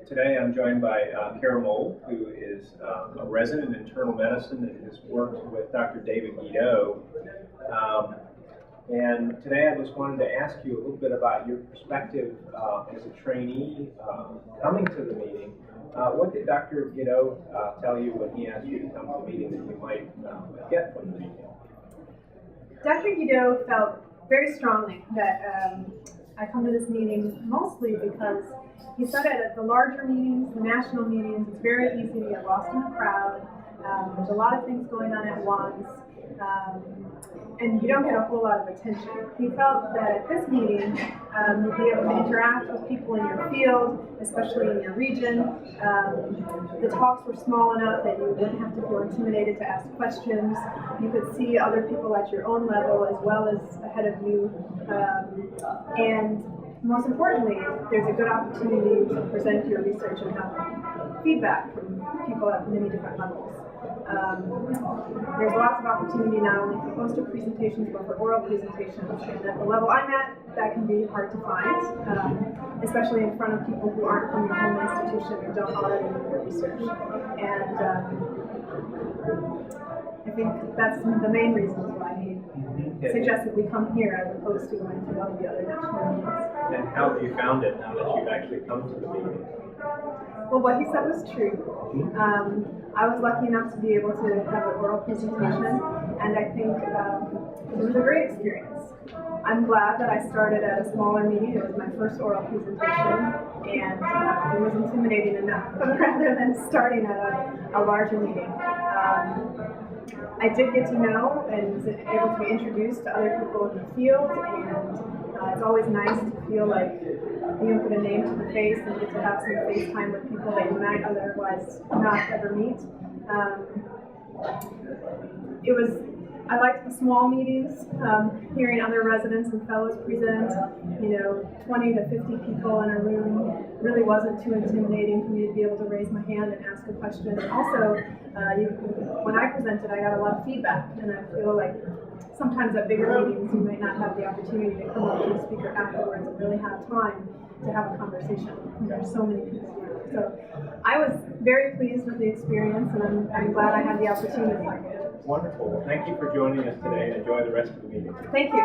Today I'm joined by Kara Mould, who is a resident in internal medicine and has worked with Dr. David Guido. And today I just wanted to ask you a little bit about your perspective as a trainee coming to the meeting. What did Dr. Guido tell you when he asked you to come to the meeting that you might get from the meeting? Dr. Guido felt very strongly that I come to this meeting mostly because he said that at the larger meetings, the national meetings, it's very easy to get lost in the crowd. There's a lot of things going on at once, and you don't get a whole lot of attention. He felt that at this meeting, you'd be able to interact with people in your field, especially in your region. The talks were small enough that you wouldn't have to feel intimidated to ask questions. You could see other people at your own level as well as ahead of you. And most importantly, there's a good opportunity to present your research and have feedback from people at many different levels. There's lots of opportunity not only for poster presentations but for oral presentations, and at the level I'm at, that can be hard to find, especially in front of people who aren't from your home institution or don't already know your research. And I think that's the main reasons why he suggested we come here as opposed to going to one of the other national meetings. And how have you found it now that you've actually come to the meeting? Well, what he said was true. I was lucky enough to be able to have an oral presentation, and I think it was a great experience. I'm glad that I started at a smaller meeting. It was my first oral presentation, and it was intimidating enough rather than starting at a larger meeting. I did get to know and was able to be introduced to other people in the field, and it's always nice to feel like you can put a name to the face and get to have some face time with people that you might otherwise not ever meet. I liked the small meetings, hearing other residents and fellows present. 20 to 50 people in a room really wasn't too intimidating for me to be able to raise my hand and ask a question. Also, when I presented, I got a lot of feedback, and I feel like sometimes at bigger meetings you might not have the opportunity to come up to the speaker afterwards and really have time to have a conversation. There's so many people here. So I was very pleased with the experience, and I'm glad I had the opportunity. Wonderful. Well, thank you for joining us today, and enjoy the rest of the meeting. Thank you.